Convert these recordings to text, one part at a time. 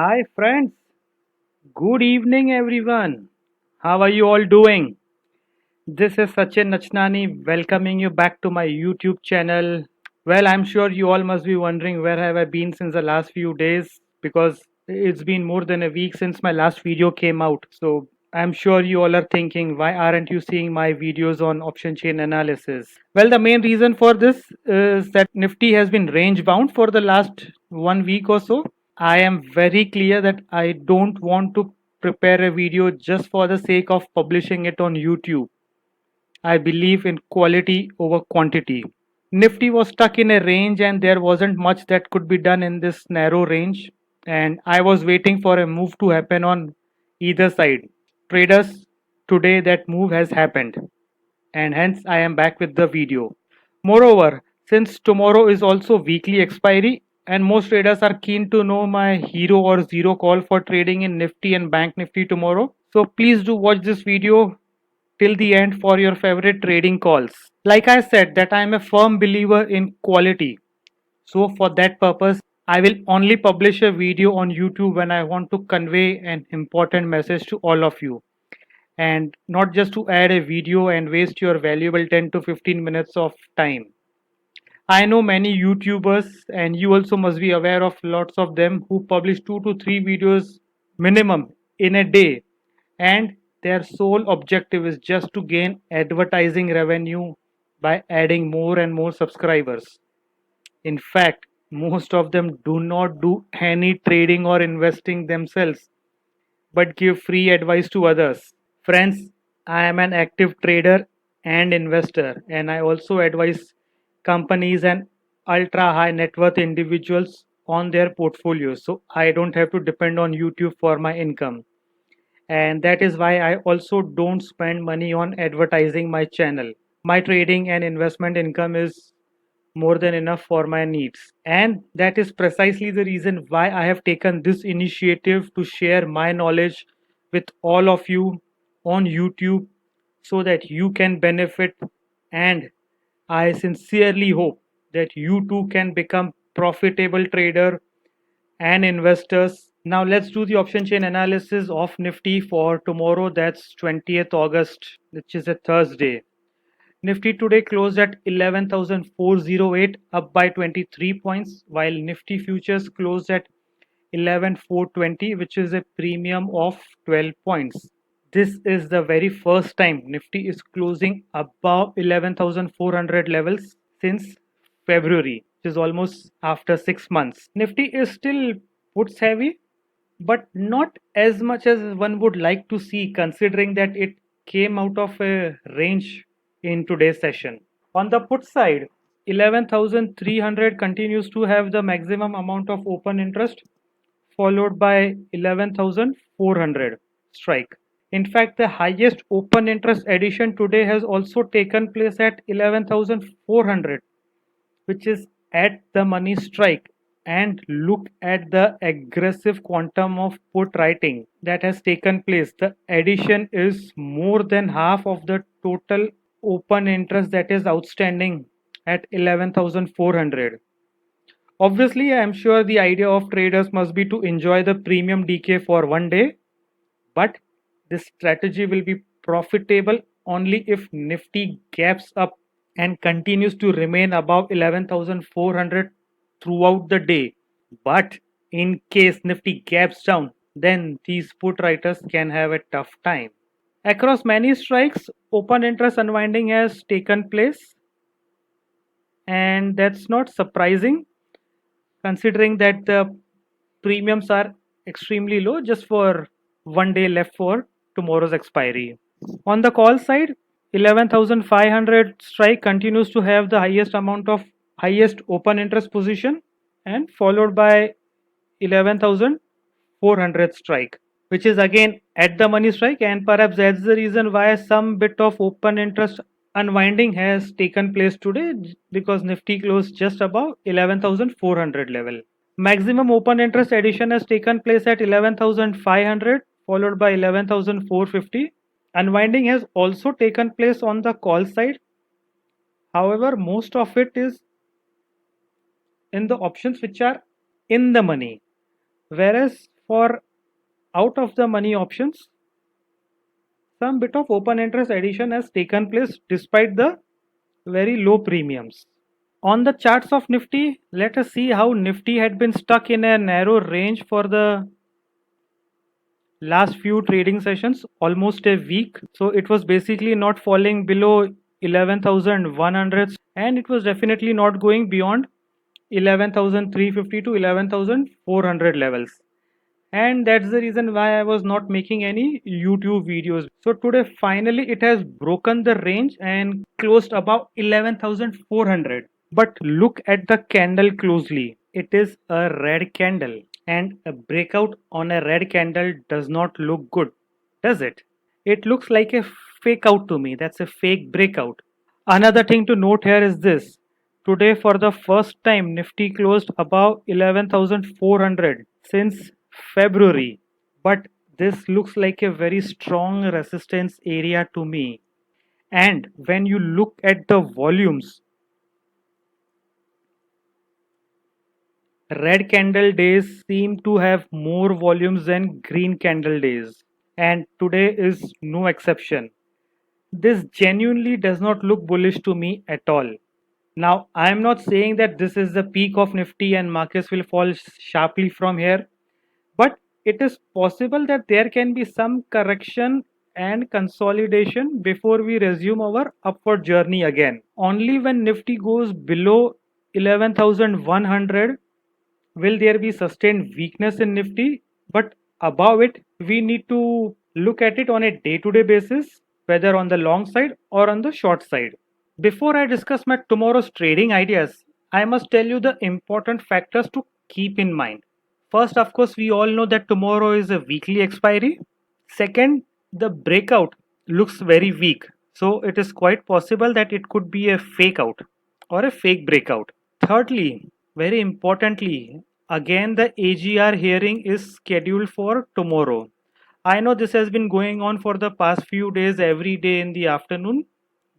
Hi, friends. Good evening, everyone. How are you all doing? This is Sachin Nachnani welcoming you back to my YouTube channel. Well, I'm sure you all must be wondering where have I been since the last few days because it's been more than a week since my last video came out. So I'm sure you all are thinking, why aren't you seeing my videos on option chain analysis? Well, the main reason for this is that Nifty has been range bound for the last 1 week or so. I am very clear that I don't want to prepare a video just for the sake of publishing it on YouTube. I believe in quality over quantity. Nifty was stuck in a range and there wasn't much that could be done in this narrow range. And I was waiting for a move to happen on either side. Traders, today that move has happened. And hence I am back with the video. Moreover, since tomorrow is also weekly expiry and most traders are keen to know my hero or zero call for trading in Nifty and Bank Nifty tomorrow. So please do watch this video till the end for your favorite trading calls. Like I said that I am a firm believer in quality. So for that purpose, I will only publish a video on YouTube when I want to convey an important message to all of you and not just to add a video and waste your valuable 10 to 15 minutes of time. I know many YouTubers, and you also must be aware of lots of them who publish 2 to 3 videos minimum in a day, and their sole objective is just to gain advertising revenue by adding more and more subscribers. In fact, most of them do not do any trading or investing themselves but give free advice to others. Friends, I am an active trader and investor, and I also advise companies and ultra high net worth individuals on their portfolios. So I don't have to depend on YouTube for my income. And that is why I also don't spend money on advertising my channel. My trading and investment income is more than enough for my needs. And that is precisely the reason why I have taken this initiative to share my knowledge with all of you on YouTube so that you can benefit. And I sincerely hope that you too can become profitable trader and investors. Now let's do the option chain analysis of Nifty for tomorrow. That's 20th August, which is a Thursday. Nifty today closed at 11,408, up by 23 points, while Nifty futures closed at 11,420, which is a premium of 12 points. This is the very first time Nifty is closing above 11,400 levels since February, which is almost after 6 months. Nifty is still puts heavy, but not as much as one would like to see, considering that it came out of a range in today's session. On the put side, 11,300 continues to have the maximum amount of open interest, followed by 11,400 strike. In fact, the highest open interest addition today has also taken place at 11,400, which is at the money strike. And look at the aggressive quantum of put writing that has taken place. The addition is more than half of the total open interest that is outstanding at 11,400. Obviously, I am sure the idea of traders must be to enjoy the premium decay for one day, but this strategy will be profitable only if Nifty gaps up and continues to remain above 11,400 throughout the day. But in case Nifty gaps down, then these put writers can have a tough time. Across many strikes, open interest unwinding has taken place, and that's not surprising considering that the premiums are extremely low just for one day left for tomorrow's expiry. On the call side, 11,500 strike continues to have the highest open interest position and followed by 11,400 strike, which is again at the money strike, and perhaps that's the reason why some bit of open interest unwinding has taken place today because Nifty closed just above 11,400 level. Maximum open interest addition has taken place at 11,500 followed by 11,450. Unwinding has also taken place on the call side. However, most of it is in the options which are in the money. Whereas for out of the money options, some bit of open interest addition has taken place despite the very low premiums. On the charts of Nifty, let us see how Nifty had been stuck in a narrow range for the last few trading sessions, almost a week. So it was basically not falling below 11,100 and it was definitely not going beyond 11,350 to 11,400 levels. And that's the reason why I was not making any YouTube videos. So today finally it has broken the range and closed above 11,400. But look at the candle closely. It is a red candle, and a breakout on a red candle does not look good, does it? It looks like a fake out to me. That's a fake breakout. Another thing to note here is this. Today for the first time Nifty closed above 11,400 since February. But this looks like a very strong resistance area to me. And when you look at the volumes, red candle days seem to have more volumes than green candle days. And today is no exception. This genuinely does not look bullish to me at all. Now, I am not saying that this is the peak of Nifty and markets will fall sharply from here, but it is possible that there can be some correction and consolidation before we resume our upward journey again. Only when Nifty goes below 11,100 will there be sustained weakness in Nifty, but above it, we need to look at it on a day to day basis, whether on the long side or on the short side. Before I discuss my tomorrow's trading ideas, I must tell you the important factors to keep in mind. First, of course, we all know that tomorrow is a weekly expiry. Second, the breakout looks very weak. So it is quite possible that it could be a fake out or a fake breakout. Thirdly, very importantly, again the AGR hearing is scheduled for tomorrow. I know this has been going on for the past few days every day in the afternoon,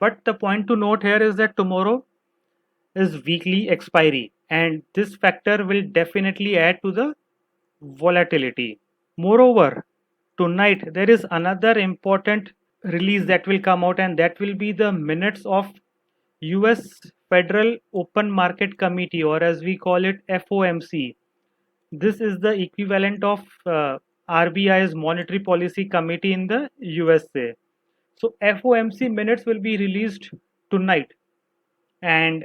but the point to note here is that tomorrow is weekly expiry and this factor will definitely add to the volatility. Moreover, tonight there is another important release that will come out and that will be the minutes of US Federal Open Market Committee, or as we call it FOMC. This is the equivalent of RBI's Monetary Policy Committee in the USA. So FOMC minutes will be released tonight and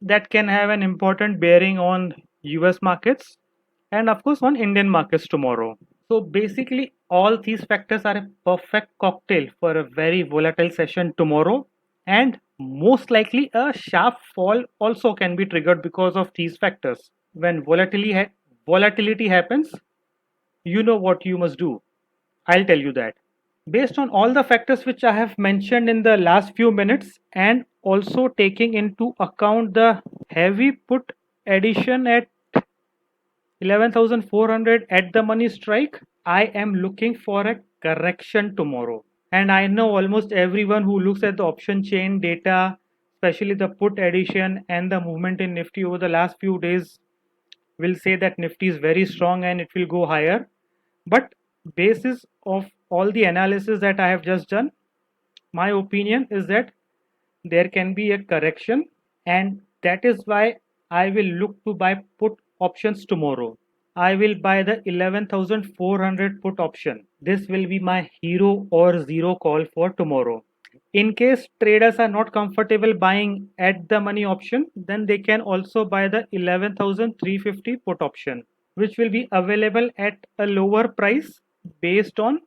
that can have an important bearing on US markets and of course on Indian markets tomorrow. So basically all these factors are a perfect cocktail for a very volatile session tomorrow, and most likely a sharp fall also can be triggered because of these factors. When volatility happens, you know what you must do. I'll tell you that. Based on all the factors which I have mentioned in the last few minutes and also taking into account the heavy put addition at 11,400 at the money strike, I am looking for a correction tomorrow. And I know almost everyone who looks at the option chain data, especially the put addition and the movement in Nifty over the last few days, will say that Nifty is very strong and it will go higher. But basis of all the analysis that I have just done, my opinion is that there can be a correction, and that is why I will look to buy put options tomorrow. I will buy the 11,400 put option. This will be my hero or zero call for tomorrow. In case traders are not comfortable buying at the money option, then they can also buy the 11,350 put option, which will be available at a lower price based on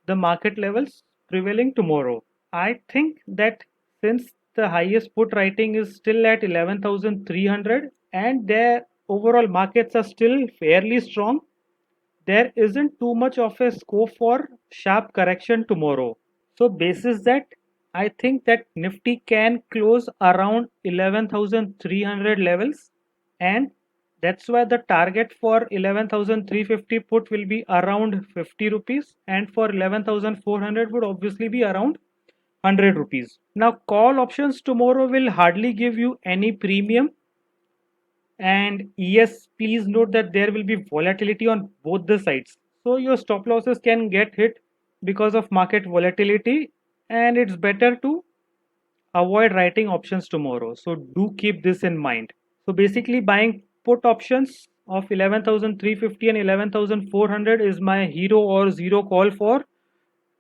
the market levels prevailing tomorrow. I think that since the highest put writing is still at 11,300 and their overall markets are still fairly strong, there isn't too much of a scope for sharp correction tomorrow. So basis that, I think that Nifty can close around 11,300 levels, and that's why the target for 11,350 put will be around 50 rupees and for 11,400 would obviously be around 100 rupees. Now call options tomorrow will hardly give you any premium And yes, please note that there will be volatility on both the sides. So your stop losses can get hit because of market volatility, and it's better to avoid writing options tomorrow. So do keep this in mind. So basically buying put options of 11,350 and 11,400 is my hero or zero call for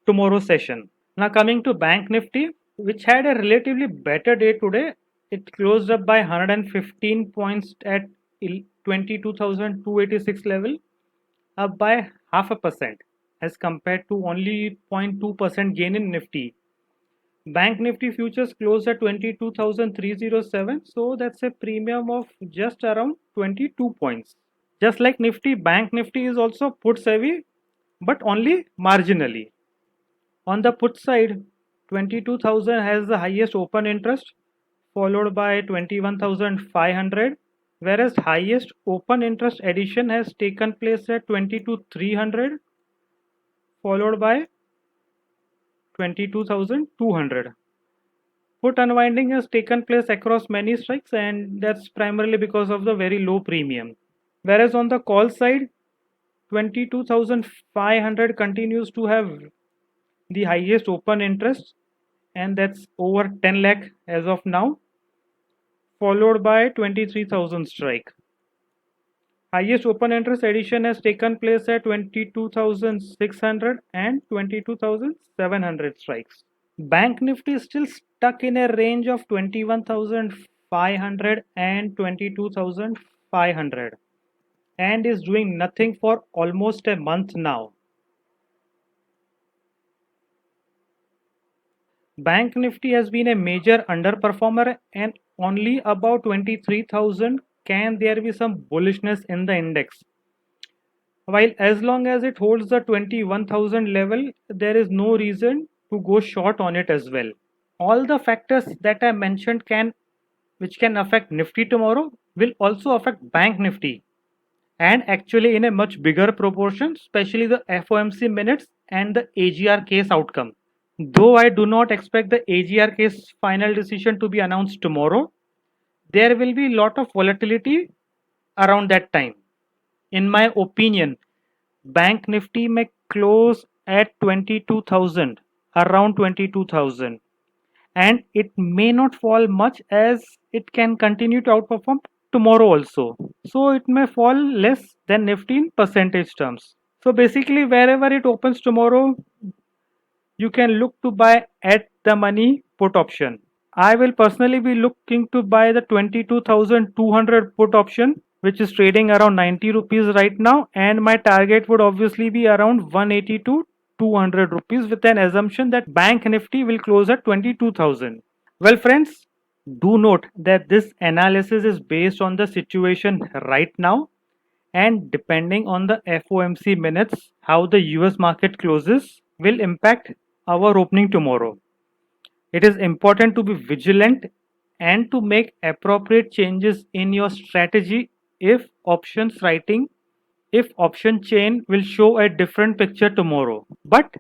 tomorrow's session. Now coming to Bank Nifty, which had a relatively better day today, it closed up by 115 points at 22,286 level, up by half a percent as compared to only 0.2% gain in Nifty. Bank Nifty futures closed at 22,307, so that's a premium of just around 22 points. Just like Nifty, Bank Nifty is also put heavy, but only marginally. On the put side, 22,000 has the highest open interest, followed by 21,500, whereas highest open interest addition has taken place at 22,300, followed by 22,200. Put unwinding has taken place across many strikes, and that's primarily because of the very low premium. Whereas on the call side, 22,500 continues to have the highest open interest, and that's over 10 lakh as of now, followed by 23,000 strike. Highest open interest addition has taken place at 22,600 and 22,700 strikes. Bank Nifty is still stuck in a range of 21,500 and 22,500 and is doing nothing for almost a month now. Bank Nifty has been a major underperformer, and only about 23,000 can there be some bullishness in the index. While as long as it holds the 21,000 level, there is no reason to go short on it as well. All the factors that I mentioned which can affect Nifty tomorrow will also affect Bank Nifty, and actually in a much bigger proportion, especially the FOMC minutes and the AGR case outcome. Though I do not expect the AGR case final decision to be announced tomorrow, there will be a lot of volatility around that time. In my opinion, Bank Nifty may close at 22,000, around 22,000, and it may not fall much as it can continue to outperform tomorrow also. So it may fall less than Nifty in percentage terms. So basically, wherever it opens tomorrow, you can look to buy at the money put option. I will personally be looking to buy the 22,200 put option, which is trading around 90 rupees right now, and my target would obviously be around 180 to 200 rupees with an assumption that Bank Nifty will close at 22,000. Well, friends, do note that this analysis is based on the situation right now, and depending on the FOMC minutes, how the US market closes will impact our opening tomorrow. It is important to be vigilant and to make appropriate changes in your strategy if option chain will show a different picture tomorrow. But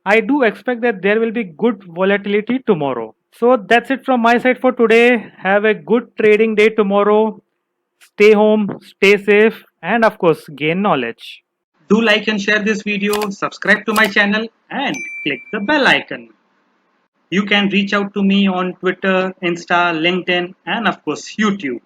I do expect that there will be good volatility tomorrow. So that's it from my side for today. Have a good trading day tomorrow. Stay home, stay safe, and of course, gain knowledge. Do like and share this video, subscribe to my channel, and click the bell icon. You can reach out to me on Twitter, Insta, LinkedIn, and of course, YouTube.